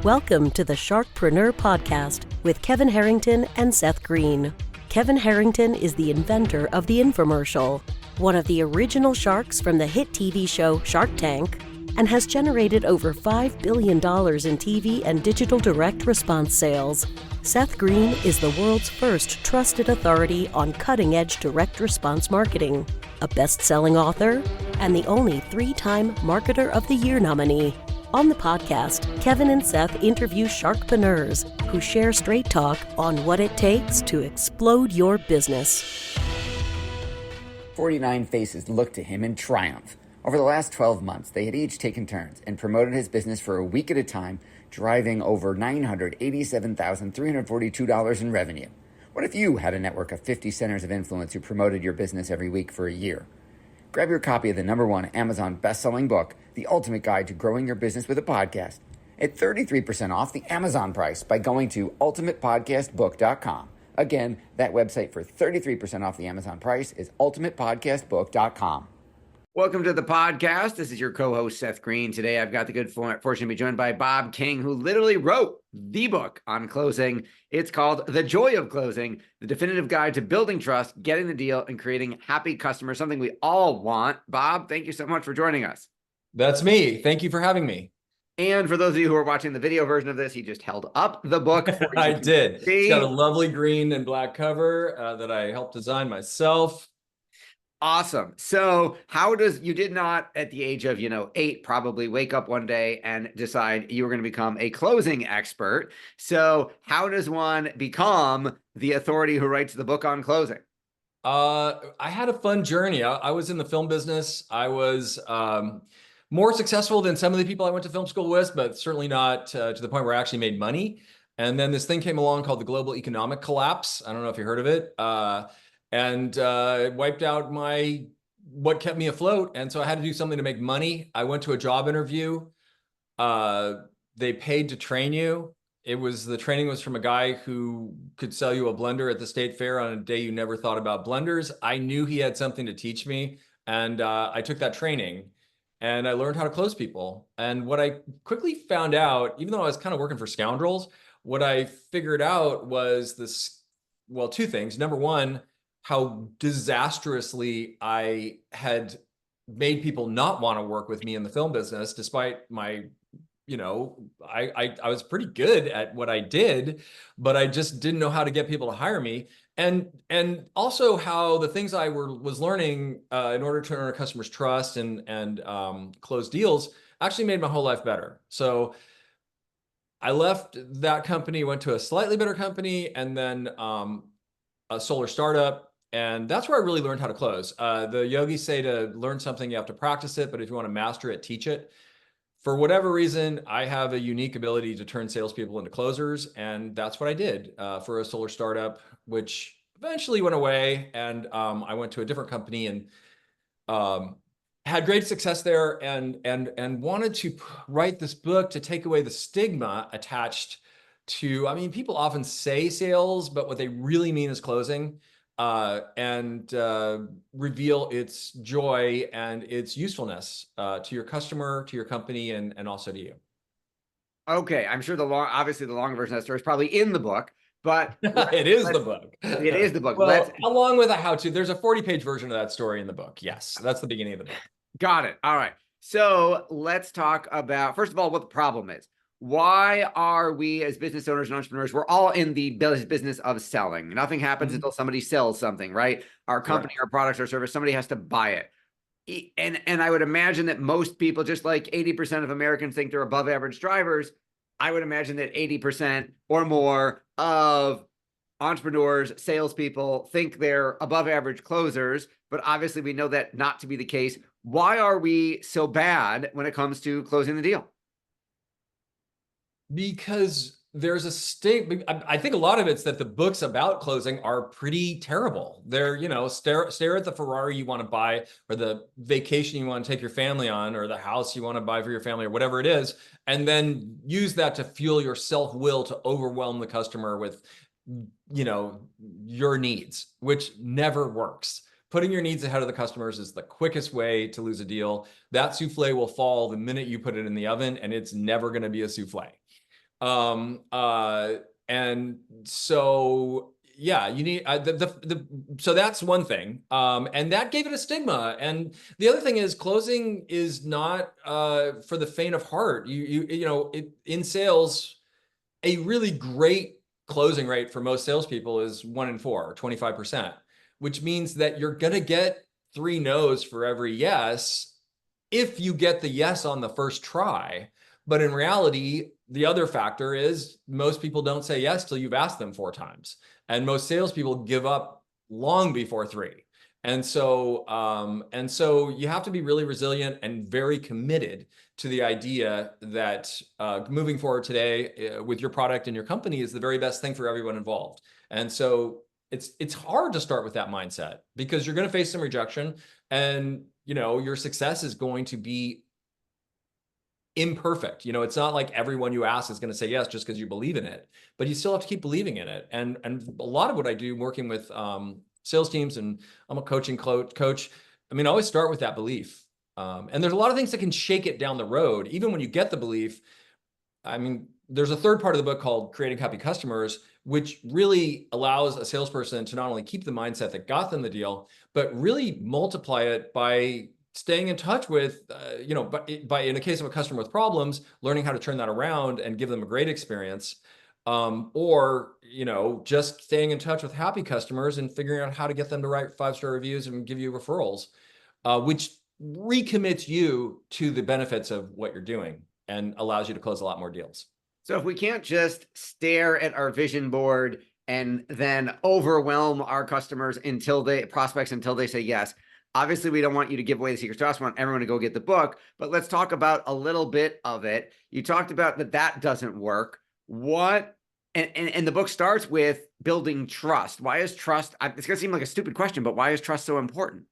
Welcome to the Sharkpreneur podcast with Kevin Harrington and Seth Greene. Kevin Harrington is the inventor of the infomercial, one of the original sharks from the hit TV show Shark Tank, and has generated over $5 billion in TV and digital direct response sales. Seth Greene is the world's first trusted authority on cutting-edge direct response marketing, a best-selling author, and the only 3-time Marketer of the Year nominee. On the podcast, Kevin and Seth interview sharkpreneurs who share straight talk on what it takes to explode your business. 49 faces looked to him in triumph. Over the last 12 months, they had each taken turns and promoted his business for a week at a time, driving over $987,342 in revenue. What if you had a network of 50 centers of influence who promoted your business every week for a year? Grab your copy of the #1 Amazon best-selling book, The Ultimate Guide to Growing Your Business with a Podcast, at 33% off the Amazon price by going to ultimatepodcastbook.com. Again, that website for 33% off the Amazon price is ultimatepodcastbook.com. Welcome to the podcast. This is your co-host, Seth Greene. Today, I've got the good fortune to be joined by Bob King, who literally wrote the book on closing. It's called The Joy of Closing, the definitive guide to building trust, getting the deal, and creating happy customers, something we all want. Bob, thank you so much for joining us. That's me. Thank you for having me. And for those of you who are watching the video version of this, he just held up the book. I did. It's got a lovely green and black cover that I helped design myself. Awesome. So you did not at the age of, 8, probably wake up one day and decide you were going to become a closing expert. So how does one become the authority who writes the book on closing? I had a fun journey. I was in the film business. I was more successful than some of the people I went to film school with, but certainly not to the point where I actually made money. And then this thing came along called the global economic collapse. I don't know if you heard of it. And it wiped out what kept me afloat. And so I had to do something to make money. I went to a job interview. They paid to train you. The training was from a guy who could sell you a blender at the state fair on a day you never thought about blenders. I knew he had something to teach me. And I took that training and I learned how to close people. And what I quickly found out, even though I was kind of working for scoundrels, what I figured out was two things. Number one, how disastrously I had made people not want to work with me in the film business, despite my, I was pretty good at what I did, but I just didn't know how to get people to hire me. And also how the things I was learning in order to earn a customer's trust and close deals actually made my whole life better. So I left that company, went to a slightly better company, and then a solar startup. And that's where I really learned how to close. The yogis say to learn something, you have to practice it, but if you want to master it, teach it. For whatever reason, I have a unique ability to turn salespeople into closers, and that's what I did for a solar startup, which eventually went away, and I went to a different company and had great success there, and wanted to write this book to take away the stigma attached to, people often say sales, but what they really mean is closing. And reveal its joy and its usefulness to your customer, to your company, and also to you. Okay, I'm sure the long version of that story is probably in the book, but it is the book. It is the book. Well, along with a how-to, there's a 40-page version of that story in the book. Yes, that's the beginning of the book. Got it. All right. So let's talk about, first of all, what the problem is. Why are we as business owners and entrepreneurs, we're all in the business of selling. Nothing happens until somebody sells something, right? Our company, our products, our service, somebody has to buy it. And I would imagine that most people, just like 80% of Americans think they're above average drivers, I would imagine that 80% or more of entrepreneurs, salespeople think they're above average closers, but obviously we know that not to be the case. Why are we so bad when it comes to closing the deal? Because there's a state. I think a lot of it's that the books about closing are pretty terrible. They're, stare at the Ferrari you want to buy, or the vacation you want to take your family on, or the house you want to buy for your family, or whatever it is, and then use that to fuel your self-will to overwhelm the customer with, your needs, which never works. Putting your needs ahead of the customers is the quickest way to lose a deal. That souffle will fall the minute you put it in the oven, and it's never going to be a souffle. Um, uh, and so, yeah, you need so that's one thing. And that gave it a stigma. And the other thing is closing is not for the faint of heart. In sales, a really great closing rate for most salespeople is 1 in 4, 25%, which means that you're going to get 3 no's for every yes if you get the yes on the first try. But in reality, the other factor is most people don't say yes till you've asked them 4 times. And most salespeople give up long before 3. And so you have to be really resilient and very committed to the idea that moving forward today with your product and your company is the very best thing for everyone involved. And so it's hard to start with that mindset because you're going to face some rejection, and your success is going to be imperfect. It's not like everyone you ask is going to say yes just because you believe in it, but you still have to keep believing in it. And a lot of what I do working with sales teams, and I'm a coaching coach. I mean, I always start with that belief. And there's a lot of things that can shake it down the road. Even when you get the belief, I mean, there's a third part of the book called Creating Happy Customers, which really allows a salesperson to not only keep the mindset that got them the deal, but really multiply it by staying in touch with, by in the case of a customer with problems, learning how to turn that around and give them a great experience. Or just staying in touch with happy customers and figuring out how to get them to write 5-star reviews and give you referrals, which recommits you to the benefits of what you're doing and allows you to close a lot more deals. So if we can't just stare at our vision board and then overwhelm our prospects until they say yes, obviously we don't want you to give away the secret sauce. We want everyone to go get the book, but let's talk about a little bit of it. You talked about that doesn't work. And the book starts with building trust. Why is trust? It's going to seem like a stupid question, but why is trust so important?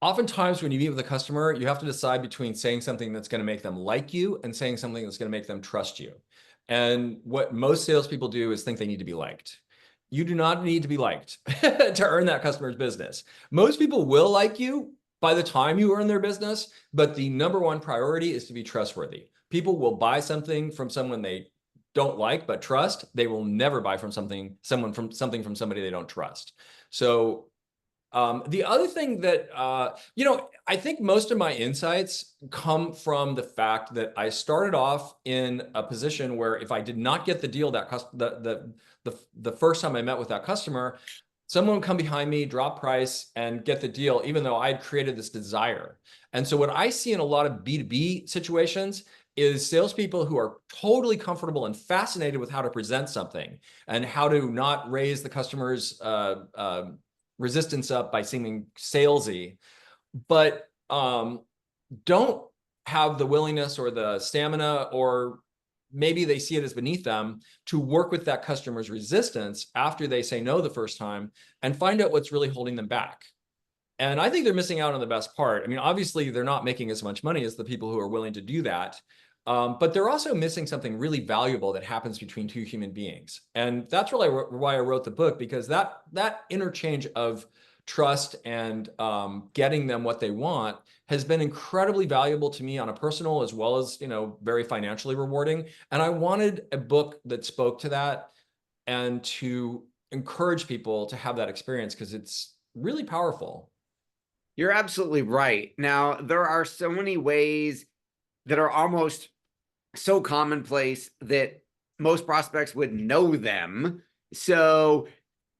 Oftentimes when you meet with a customer, you have to decide between saying something that's going to make them like you and saying something that's going to make them trust you. And what most salespeople do is think they need to be liked. You do not need to be liked to earn that customer's business. Most people will like you by the time you earn their business, but the number one priority is to be trustworthy. People will buy something from someone they don't like but trust. They will never buy from somebody they don't trust. So the other thing that, I think most of my insights come from the fact that I started off in a position where if I did not get the deal the first time I met with that customer, someone would come behind me, drop price, and get the deal, even though I'd created this desire. And so what I see in a lot of B2B situations is salespeople who are totally comfortable and fascinated with how to present something and how to not raise the customer's resistance up by seeming salesy, but don't have the willingness or the stamina, or maybe they see it as beneath them, to work with that customer's resistance after they say no the first time and find out what's really holding them back. And I think they're missing out on the best part. I mean, obviously they're not making as much money as the people who are willing to do that. But they're also missing something really valuable that happens between 2 human beings. And that's really why I wrote the book, because that interchange of trust and getting them what they want has been incredibly valuable to me on a personal as well as, very financially rewarding. And I wanted a book that spoke to that and to encourage people to have that experience because it's really powerful. You're absolutely right. Now, there are so many ways that are almost so commonplace that most prospects would know them. So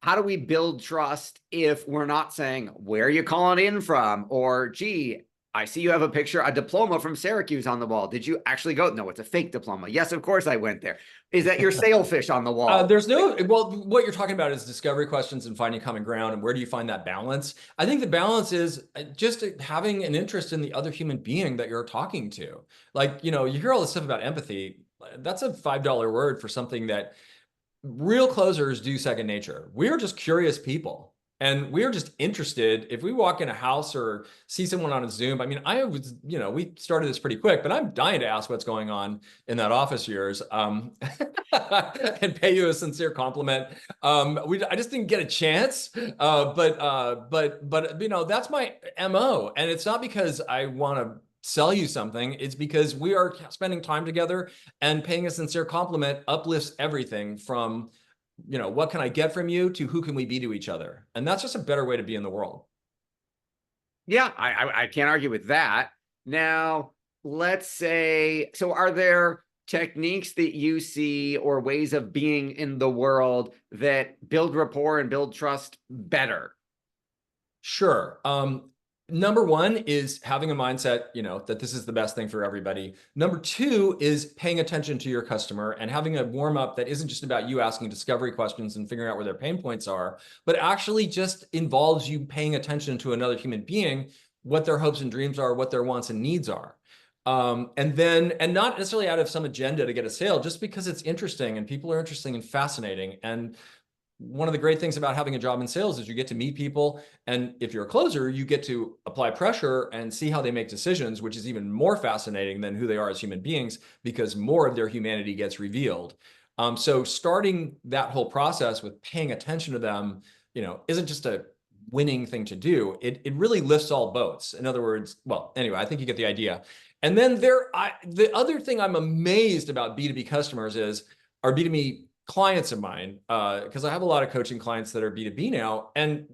how do we build trust if we're not saying, where are you calling in from? Or, gee, I see you have a diploma from Syracuse on the wall. Did you actually go? No, it's a fake diploma. Yes, of course I went there. Is that your sailfish on the wall? What you're talking about is discovery questions and finding common ground. And where do you find that balance? I think the balance is just having an interest in the other human being that you're talking to. Like, you hear all this stuff about empathy. That's a $5 word for something that real closers do second nature. We're just curious people. And we're just interested. If we walk in a house or see someone on a Zoom, I mean, we started this pretty quick, but I'm dying to ask what's going on in that office of yours, and pay you a sincere compliment. I just didn't get a chance, but that's my MO. And it's not because I want to sell you something. It's because we are spending time together, and paying a sincere compliment uplifts everything from, what can I get from you, to who can we be to each other? And that's just a better way to be in the world. Yeah, I can't argue with that. Now, let's say, so are there techniques that you see or ways of being in the world that build rapport and build trust better? Sure. Number one is having a mindset, that this is the best thing for everybody. Number two is paying attention to your customer and having a warm up that isn't just about you asking discovery questions and figuring out where their pain points are, but actually just involves you paying attention to another human being, what their hopes and dreams are, what their wants and needs are. And not necessarily out of some agenda to get a sale, just because it's interesting and people are interesting and fascinating. And one of the great things about having a job in sales is you get to meet people. And if you're a closer, you get to apply pressure and see how they make decisions, which is even more fascinating than who they are as human beings, because more of their humanity gets revealed. So starting that whole process with paying attention to them, isn't just a winning thing to do. It really lifts all boats. In other words, well, anyway, I think you get the idea. And then the other thing I'm amazed about B2B customers are B2B clients of mine, because I have a lot of coaching clients that are B2B now. And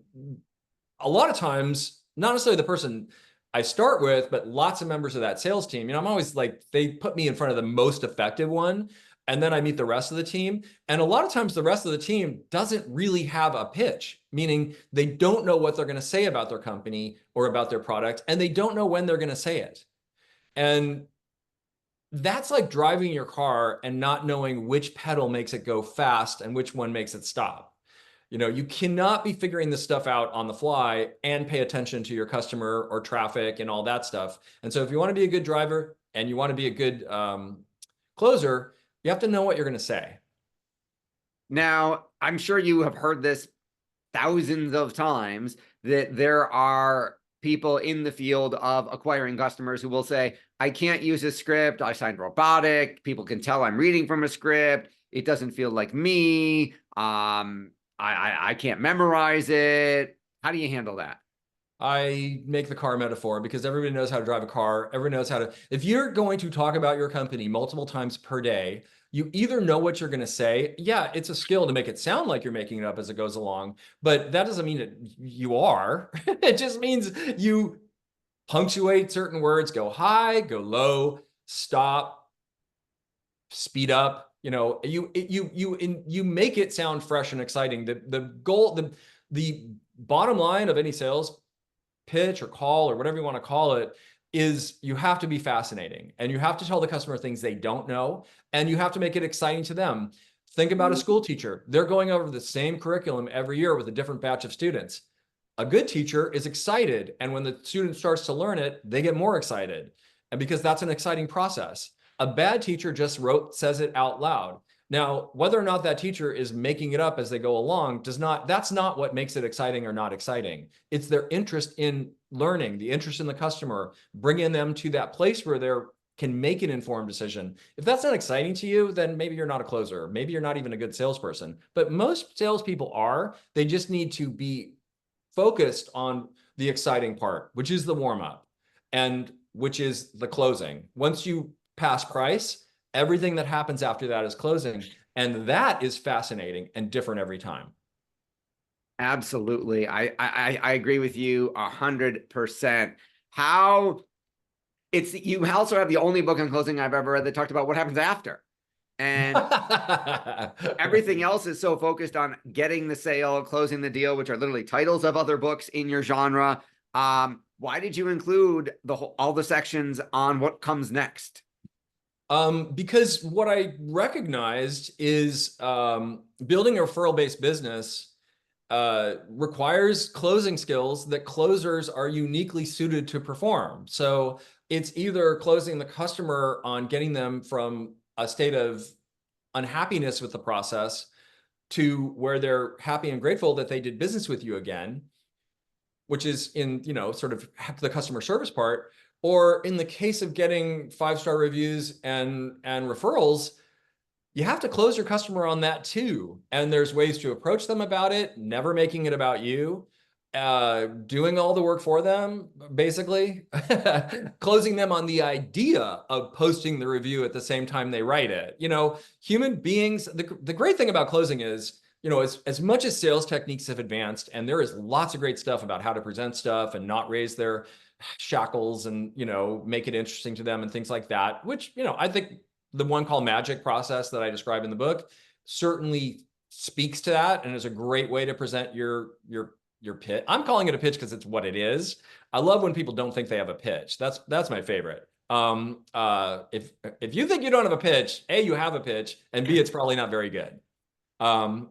a lot of times, not necessarily the person I start with, but lots of members of that sales team, I'm always like, they put me in front of the most effective one. And then I meet the rest of the team. And a lot of times the rest of the team doesn't really have a pitch, meaning they don't know what they're going to say about their company or about their product, and they don't know when they're going to say it. And that's like driving your car and not knowing which pedal makes it go fast and which one makes it stop. You cannot be figuring this stuff out on the fly and pay attention to your customer or traffic and all that stuff. And so if you want to be a good driver and you want to be a good closer, you have to know what you're going to say. Now, I'm sure you have heard this thousands of times, that there are people in the field of acquiring customers who will say, I can't use a script. I signed robotic. People can tell I'm reading from a script. It doesn't feel like me. I can't memorize it. How do you handle that? I make the car metaphor because everybody knows how to drive a car. Everyone knows how to, if you're going to talk about your company multiple times per day, you either know what you're going to say. Yeah, it's a skill to make it sound like you're making it up as it goes along, but that doesn't mean that you are. It just means you punctuate certain words, go high, go low, stop, speed up. You make it sound fresh and exciting. The goal, the bottom line of any sales pitch or call or whatever you want to call it is you have to be fascinating, and you have to tell the customer things they don't know, and you have to make it exciting to them. Think about a school teacher. They're going over the same curriculum every year with a different batch of students. A good teacher is excited, and when the student starts to learn it, they get more excited, and because that's an exciting process. A bad teacher just says it out loud. Now, whether or not that teacher is making it up as they go along that's not what makes it exciting or not exciting. It's their interest in learning, the interest in the customer, bringing them to that place where they can make an informed decision. If that's not exciting to you, then maybe you're not a closer. Maybe you're not even a good salesperson. But most salespeople are. They just need to be focused on the exciting part, which is the warm-up, and which is the closing. Once you pass price, everything that happens after that is closing. And that is fascinating and different every time. Absolutely. I agree with you 100%. You also have the only book on closing I've ever read that talked about what happens after. And everything else is so focused on getting the sale, closing the deal, which are literally titles of other books in your genre. Why did you include all the sections on what comes next? Because what I recognized is building a referral-based business requires closing skills that closers are uniquely suited to perform. So it's either closing the customer on getting them from a state of unhappiness with the process to where they're happy and grateful that they did business with you again, which is in, sort of the customer service part. Or in the case of getting 5-star reviews and referrals, you have to close your customer on that too. And there's ways to approach them about it, never making it about you. doing all the work for them, basically, closing them on the idea of posting the review at the same time they write it. Human beings, the great thing about closing is, as much as sales techniques have advanced, and there is lots of great stuff about how to present stuff and not raise their shackles and, make it interesting to them and things like that, which, I think the one called magic process that I describe in the book certainly speaks to that and is a great way to present your pitch. I'm calling it a pitch because it's what it is. I love when people don't think they have a pitch. That's my favorite. If you think you don't have a pitch, A, you have a pitch, and B, it's probably not very good. And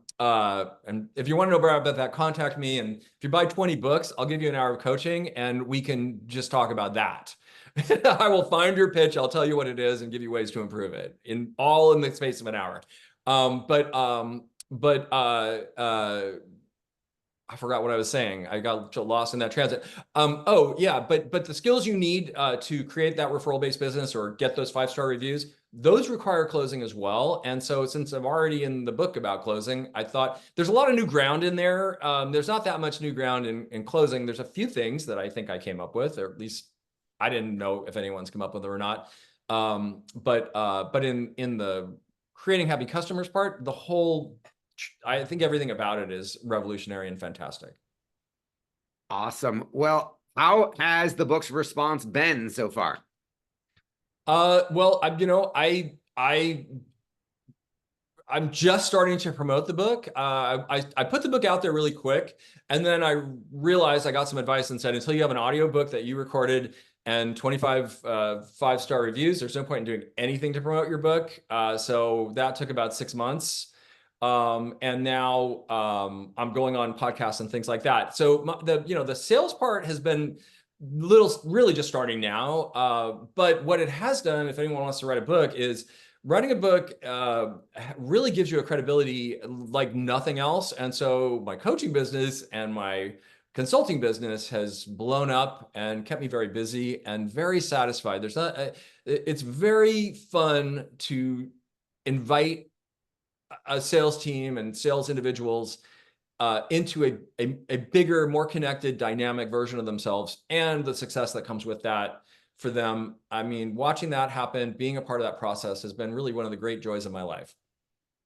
if you want to know more about that, contact me. And if you buy 20 books, I'll give you an hour of coaching and we can just talk about that. I will find your pitch. I'll tell you what it is and give you ways to improve it in the space of an hour. I forgot what I was saying. I got lost in that transit. But the skills you need to create that referral-based business or get those 5-star reviews, those require closing as well. And so since I'm already in the book about closing, I thought there's a lot of new ground in there. There's not that much new ground in closing. There's a few things that I think I came up with, or at least I didn't know if anyone's come up with it or not. But in the creating happy customers part, I think everything about it is revolutionary and fantastic. Awesome. Well, how has the book's response been so far? I'm just starting to promote the book. I put the book out there really quick, and then I realized I got some advice and said, until you have an audiobook that you recorded and 25 5-star reviews, there's no point in doing anything to promote your book. So that took about 6 months. And now I'm going on podcasts and things like that. So the sales part has been really just starting now. But what it has done, if anyone wants to write a book, is writing a book really gives you a credibility like nothing else. And so my coaching business and my consulting business has blown up and kept me very busy and very satisfied. It's very fun to invite a sales team and sales individuals into a bigger, more connected, dynamic version of themselves, and the success that comes with that for them. I mean, watching that happen, being a part of that process has been really one of the great joys of my life.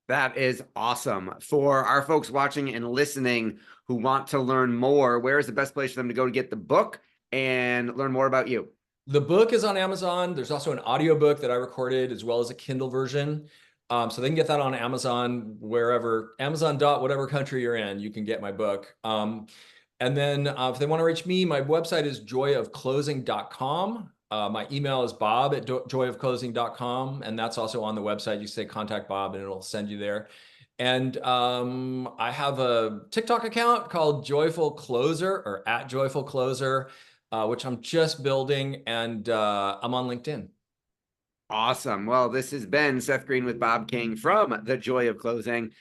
That is awesome. For our folks watching and listening who want to learn more, where is the best place for them to go to get the book and learn more about you? The book is on Amazon. There's also an audiobook that I recorded as well as a Kindle version. So they can get that on Amazon, Amazon. Whatever country you're in, you can get my book. And then if they want to reach me, my website is joyofclosing.com. My email is bob@joyofclosing.com. And that's also on the website. You say contact Bob and it'll send you there. And I have a TikTok account called Joyful Closer, or @JoyfulCloser, which I'm just building. And I'm on LinkedIn. Awesome. Well, this has been Seth Greene with Bob King from The Joy of Closing,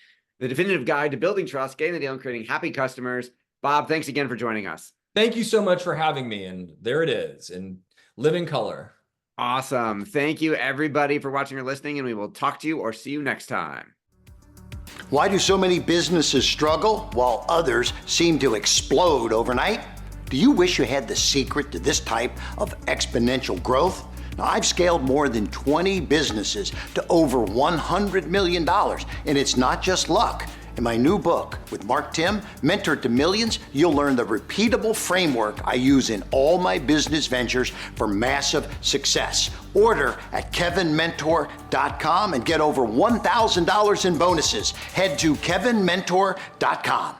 the definitive guide to building trust, getting the deal, and creating happy customers. Bob, thanks again for joining us. Thank you so much for having me. And there it is in living color. Awesome. Thank you, everybody, for watching or listening, and we will talk to you or see you next time. Why do so many businesses struggle while others seem to explode overnight? Do you wish you had the secret to this type of exponential growth? Now, I've scaled more than 20 businesses to over $100 million, and it's not just luck. In my new book with Mark Tim, Mentor to Millions, you'll learn the repeatable framework I use in all my business ventures for massive success. Order at kevinmentor.com and get over $1,000 in bonuses. Head to kevinmentor.com.